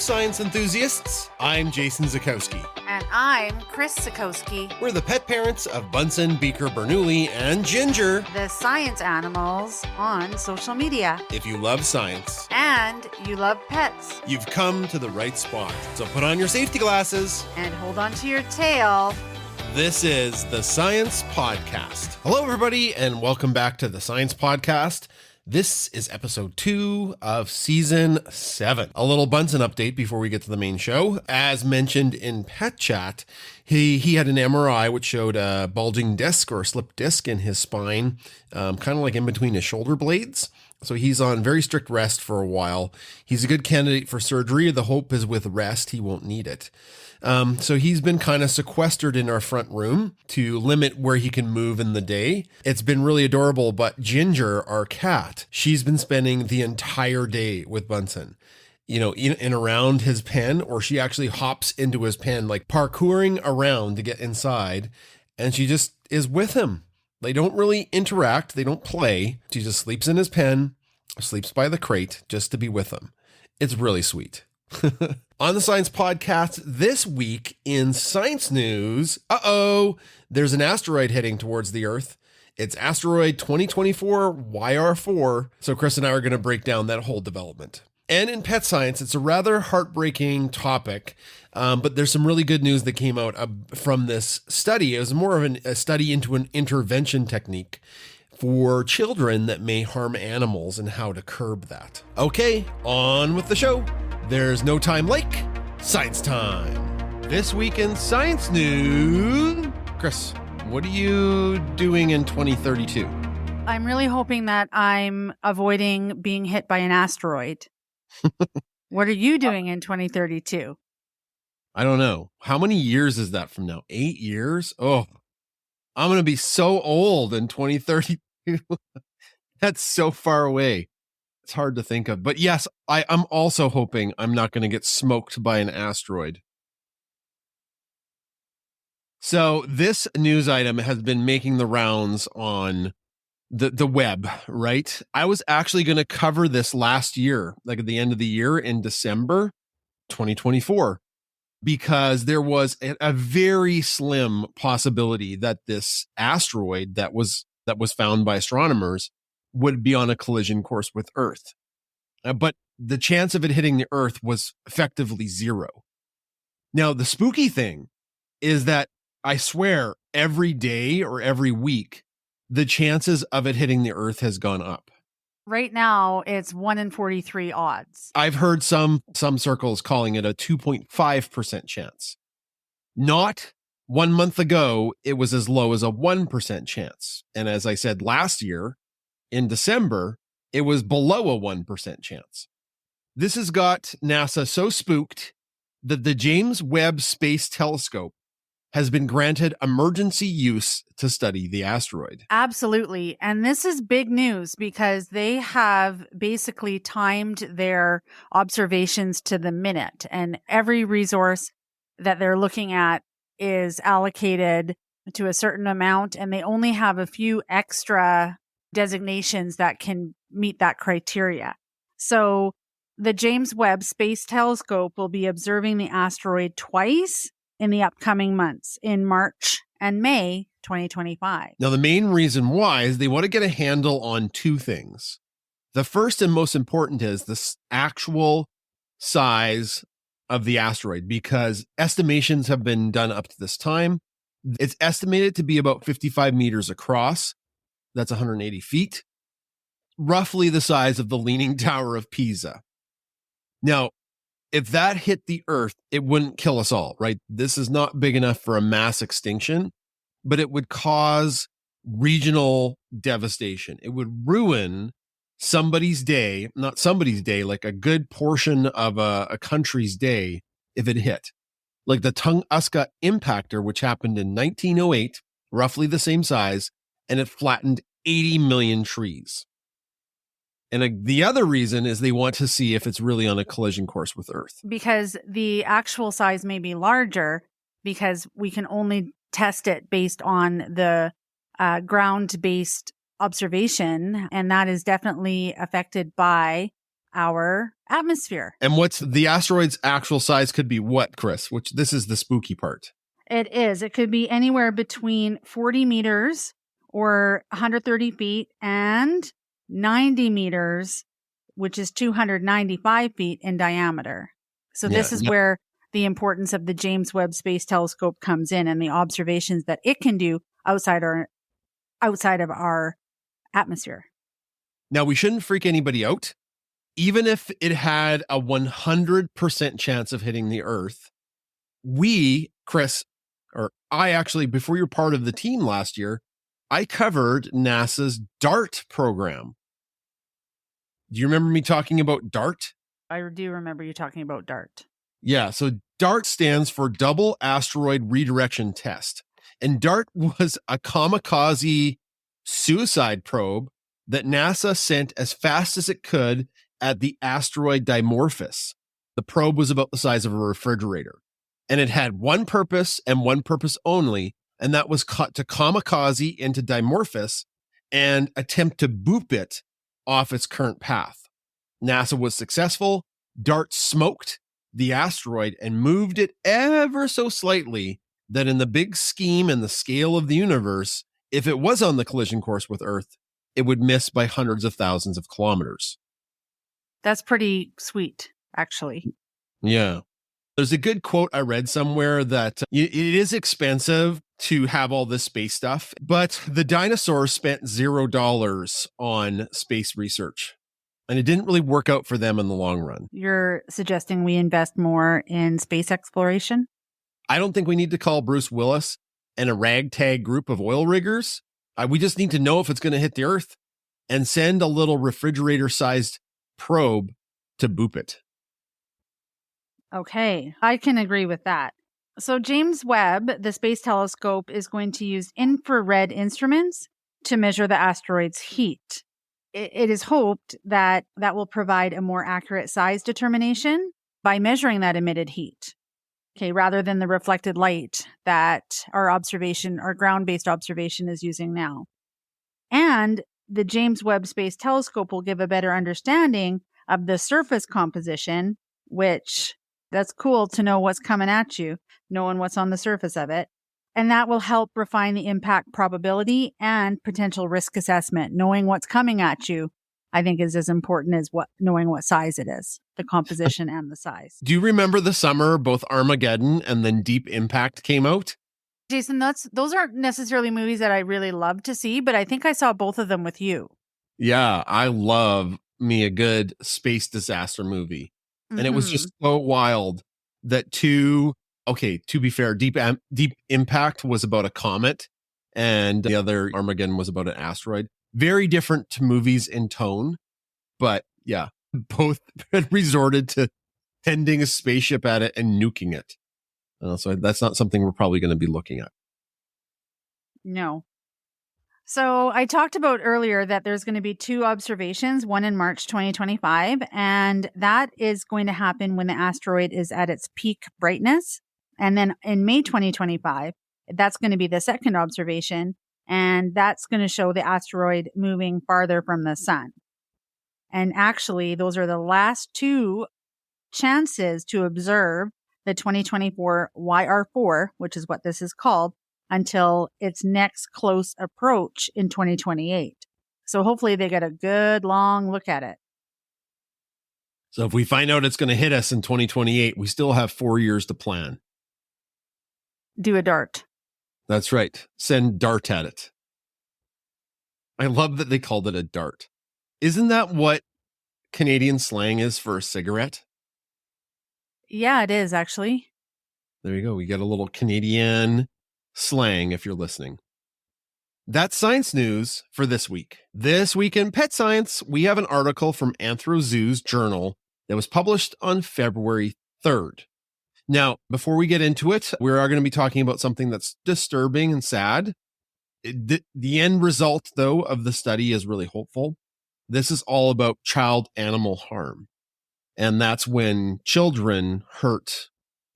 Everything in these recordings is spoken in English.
science enthusiasts. I'm Jason Zakowski. And I'm Chris Zakowski. We're the pet parents of Bunsen, Beaker, Bernoulli, and Ginger, the science animals on social media. If you love science and you love pets, you've come to the right spot. So put on your safety glasses and hold on to your tail. This is the Science Podcast. Hello, everybody, and welcome back to the Science Podcast. This is episode 2 of season 7. A little Bunsen update before we get to the main show. As mentioned in Pet Chat, he had an MRI which showed a bulging disc or a slipped disc in his spine, kind of like in between his shoulder blades. So he's on very strict rest for a while. He's a good candidate for surgery. The hope is with rest, he won't need it. So he's been kind of sequestered in our front room to limit where he can move in the day. It's been really adorable, but Ginger, our cat, she's been spending the entire day with Bunsen, in and around his pen, or she actually hops into his pen, like parkouring around to get inside, and she just is with him. They don't really interact. They don't play. She just sleeps in his pen, sleeps by the crate just to be with him. It's really sweet. On the Science Podcast this week in science news, there's an asteroid heading towards the Earth. It's asteroid 2024 YR4. So Chris and I are going to break down that whole development. And in pet science, it's a rather heartbreaking topic, but there's some really good news that came out from this study. It was more of a study into an intervention technique for children that may harm animals and how to curb that. Okay, on with the show. There's no time like science time. This week in science news, Chris, what are you doing in 2032? I'm really hoping that I'm avoiding being hit by an asteroid. What are you doing in 2032? I don't know. How many years is that from now? 8 years? Oh, I'm going to be so old in 2032. That's so far away. It's hard to think of. But yes, I'm also hoping I'm not going to get smoked by an asteroid. So this news item has been making the rounds on the web, right? I was actually going to cover this last year, like at the end of the year in December 2024, because there was a very slim possibility that this asteroid that was found by astronomers would be on a collision course with Earth. But the chance of it hitting the Earth was effectively zero. Now, the spooky thing is that I swear every day or every week, the chances of it hitting the Earth has gone up. Right now, it's 1 in 43 odds. I've heard some circles calling it a 2.5% chance. Not 1 month ago, it was as low as a 1% chance. And as I said last year, in December, it was below a 1% chance. This has got NASA so spooked that the James Webb Space Telescope has been granted emergency use to study the asteroid. Absolutely. And this is big news because they have basically timed their observations to the minute, and every resource that they're looking at is allocated to a certain amount, and they only have a few extra designations that can meet that criteria. So the James Webb Space Telescope will be observing the asteroid twice in the upcoming months, in March and May 2025. Now, the main reason why is they want to get a handle on two things. The first and most important is the actual size of the asteroid, because estimations have been done up to this time. It's estimated to be about 55 meters across. That's 180 feet, roughly the size of the Leaning Tower of Pisa. Now, if that hit the Earth, it wouldn't kill us all, right? This is not big enough for a mass extinction, but it would cause regional devastation. It would ruin somebody's day, not somebody's day, like a good portion of a country's day if it hit. Like the Tunguska impactor, which happened in 1908, roughly the same size, and it flattened 80 million trees. And the other reason is they want to see if it's really on a collision course with Earth. Because the actual size may be larger because we can only test it based on the ground-based observation. And that is definitely affected by our atmosphere. And what's the asteroid's actual size could be what, Chris? Which this is the spooky part. It is. It could be anywhere between 40 meters or 130 feet and 90 meters, which is 295 feet in diameter. So this is where the importance of the James Webb Space Telescope comes in and the observations that it can do outside of our atmosphere. Now, we shouldn't freak anybody out. Even if it had a 100% chance of hitting the Earth, I actually, before you were part of the team last year, I covered NASA's DART program. Do you remember me talking about DART? I do remember you talking about DART. Yeah, so DART stands for Double Asteroid Redirection Test. And DART was a kamikaze suicide probe that NASA sent as fast as it could at the asteroid Dimorphos. The probe was about the size of a refrigerator. And it had one purpose and one purpose only, and that was to kamikaze into Dimorphos and attempt to boop it off its current path. NASA was successful. DART smoked the asteroid and moved it ever so slightly that in the big scheme and the scale of the universe, if it was on the collision course with Earth, it would miss by hundreds of thousands of kilometers. That's pretty sweet, actually. Yeah. There's a good quote I read somewhere that it is expensive to have all this space stuff, but the dinosaurs spent $0 on space research, and it didn't really work out for them in the long run. You're suggesting we invest more in space exploration? I don't think we need to call Bruce Willis and a ragtag group of oil riggers. We just need to know if it's going to hit the Earth and send a little refrigerator-sized probe to boop it. Okay, I can agree with that. So James Webb, the Space Telescope, is going to use infrared instruments to measure the asteroid's heat. It is hoped that that will provide a more accurate size determination by measuring that emitted heat. Okay, rather than the reflected light that our ground-based observation is using now. And the James Webb Space Telescope will give a better understanding of the surface composition, which that's cool to know what's coming at you, knowing what's on the surface of it. And that will help refine the impact probability and potential risk assessment. Knowing what's coming at you, I think, is as important as knowing what size it is, the composition and the size. Do you remember the summer both Armageddon and then Deep Impact came out? Jason, those aren't necessarily movies that I really love to see, but I think I saw both of them with you. Yeah, I love me a good space disaster movie. And it was just so wild that to be fair, Deep Impact was about a comet and the other Armageddon was about an asteroid. Very different movies in tone, but yeah, both resorted to tending a spaceship at it and nuking it. So that's not something we're probably going to be looking at. No. So I talked about earlier that there's going to be 2 observations, one in March 2025, and that is going to happen when the asteroid is at its peak brightness. And then in May 2025, that's going to be the second observation, and that's going to show the asteroid moving farther from the sun. And actually, those are the last 2 chances to observe the 2024 YR4, which is what this is called, until its next close approach in 2028. So hopefully they get a good long look at it. So if we find out it's going to hit us in 2028, we still have 4 years to plan. Do a DART. That's right. Send DART at it. I love that they called it a DART. Isn't that what Canadian slang is for a cigarette? Yeah, it is actually. There you go. We get a little Canadian slang if you're listening. That's science news for this week. This week in pet science, we have an article from AnthroZoo's journal that was published on February 3rd. Now, before we get into it, we are going to be talking about something that's disturbing and sad. The end result, though, of the study is really hopeful. This is all about child-animal harm. And that's when children hurt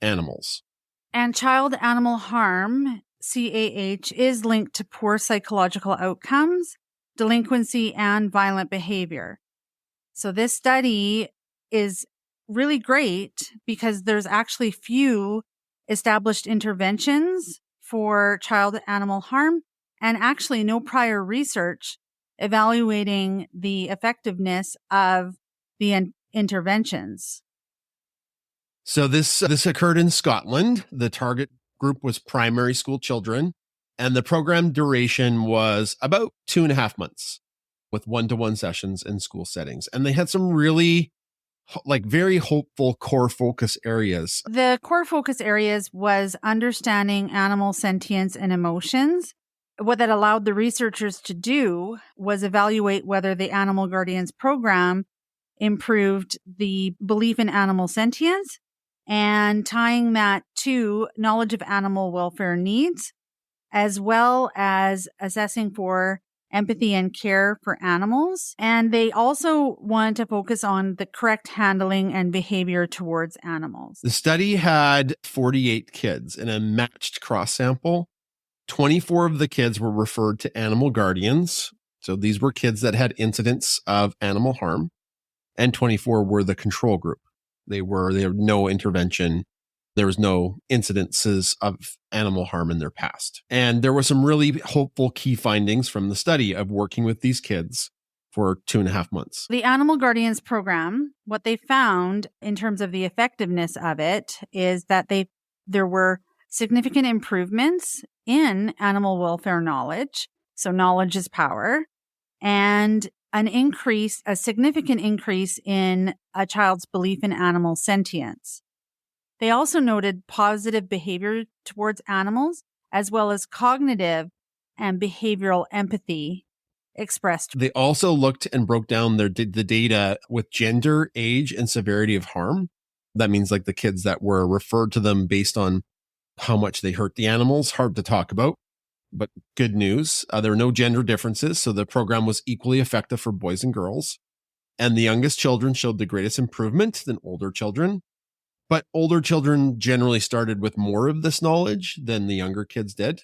animals. And child-animal harm, CAH, is linked to poor psychological outcomes, delinquency, and violent behavior. So this study is really great because there's actually few established interventions for child animal harm and actually no prior research evaluating the effectiveness of the interventions. So this occurred in Scotland. The target group was primary school children, and the program duration was about 2.5 months with 1-to-1 sessions in school settings. And they had some really very hopeful core focus areas. The core focus areas was understanding animal sentience and emotions. What that allowed the researchers to do was evaluate whether the Animal Guardians program improved the belief in animal sentience and tying that to knowledge of animal welfare needs, as well as assessing for empathy and care for animals. And they also want to focus on the correct handling and behavior towards animals. The study had 48 kids in a matched cross sample. 24 of the kids were referred to animal guardians. So these were kids that had incidents of animal harm, and 24 were the control group. They had no intervention. There was no incidences of animal harm in their past. And there were some really hopeful key findings from the study of working with these kids for 2.5 months. The Animal Guardians program, what they found in terms of the effectiveness of it is that there were significant improvements in animal welfare knowledge. So knowledge is power, and a significant increase in a child's belief in animal sentience. They also noted positive behavior towards animals, as well as cognitive and behavioral empathy expressed. They also looked and broke down the data with gender, age, and severity of harm. That means like the kids that were referred to them based on how much they hurt the animals. Hard to talk about, but good news. There were no gender differences, so the program was equally effective for boys and girls. And the youngest children showed the greatest improvement than older children. But older children generally started with more of this knowledge than the younger kids did.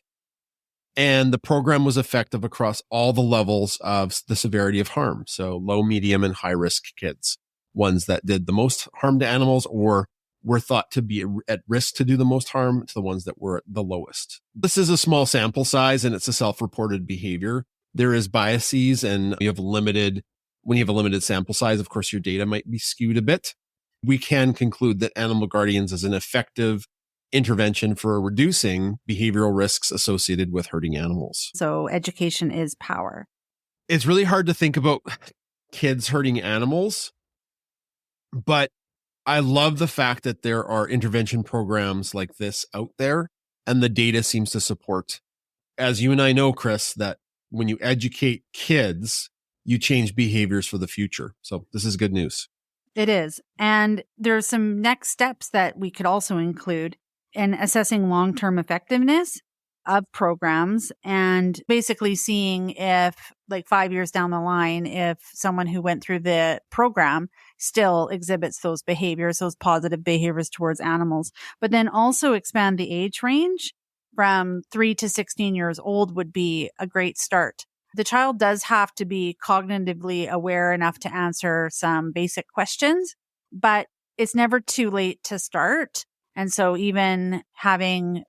And the program was effective across all the levels of the severity of harm. So low, medium, and high risk kids, ones that did the most harm to animals or were thought to be at risk to do the most harm, to the ones that were the lowest. This is a small sample size and it's a self-reported behavior. There is biases, and when you have a limited sample size, of course, your data might be skewed a bit. We can conclude that Animal Guardians is an effective intervention for reducing behavioral risks associated with hurting animals. So education is power. It's really hard to think about kids hurting animals, but I love the fact that there are intervention programs like this out there, and the data seems to support, as you and I know, Chris, that when you educate kids, you change behaviors for the future. So this is good news. It is. And there's some next steps that we could also include in assessing long-term effectiveness of programs and basically seeing if, like 5 years down the line, if someone who went through the program still exhibits those behaviors, those positive behaviors towards animals. But then also expand the age range from 3 to 16 years old would be a great start. The child does have to be cognitively aware enough to answer some basic questions, but it's never too late to start. And so even having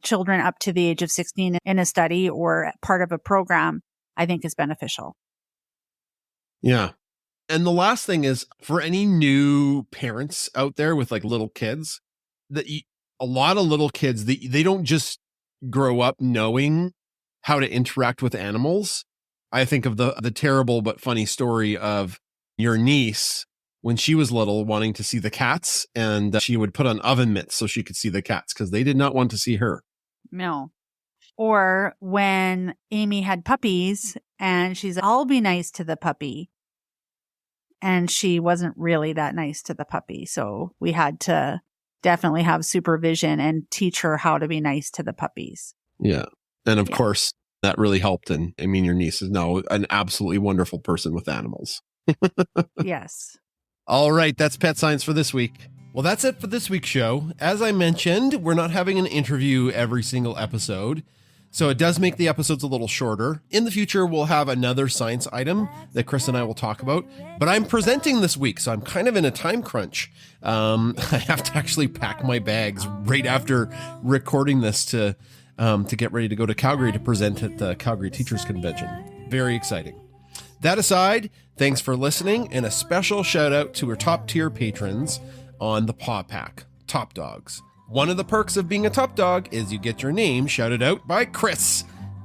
children up to the age of 16 in a study or part of a program, I think is beneficial. Yeah. And the last thing is, for any new parents out there with like little kids, a lot of little kids, they don't just grow up knowing how to interact with animals. I think of the terrible but funny story of your niece when she was little wanting to see the cats, and she would put on oven mitts so she could see the cats because they did not want to see her. No. Or when Amy had puppies and she's, I'll be nice to the puppy. And she wasn't really that nice to the puppy. So we had to definitely have supervision and teach her how to be nice to the puppies. Yeah. And of course, that really helped. And I mean, your niece is now an absolutely wonderful person with animals. Yes. All right. That's Pet Science for this week. Well, that's it for this week's show. As I mentioned, we're not having an interview every single episode. So it does make the episodes a little shorter. In the future, we'll have another science item that Chris and I will talk about. But I'm presenting this week, so I'm kind of in a time crunch. I have to actually pack my bags right after recording this to get ready to go to Calgary to present at the Calgary Teachers Convention. Very exciting. That aside, thanks for listening, and a special shout out to our top tier patrons on the Paw Pack, Top Dogs. One of the perks of being a top dog is you get your name shouted out by Chris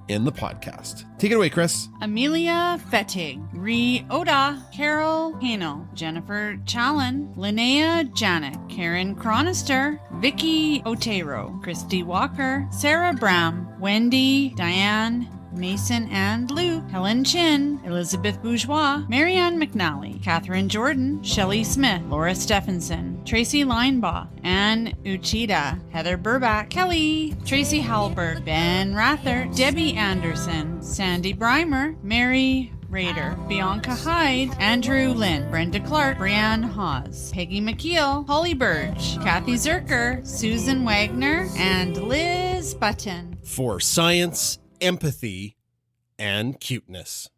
in the podcast. Take it away, Chris. Amelia Fettig, Ree Oda, Carol Hano, Jennifer Challen, Linnea Janik, Karen Cronister, Vicky Otero, Christy Walker, Sarah Bram, Wendy, Diane, Mason and Luke, Helen Chin, Elizabeth Bourgeois, Marianne McNally, Catherine Jordan, Shelley Smith, Laura Stephenson, Tracy Linebaugh, Anne Uchida, Heather Burback, Kelly, Tracy Halbert, Ben Rather, Debbie Anderson, Sandy Breimer, Mary Raider, Bianca Hyde, Andrew Lynn, Brenda Clark, Brianne Hawes, Peggy McKeel, Holly Burge, Kathy Zerker, Susan Wagner, and Liz Button. For science, empathy, and cuteness.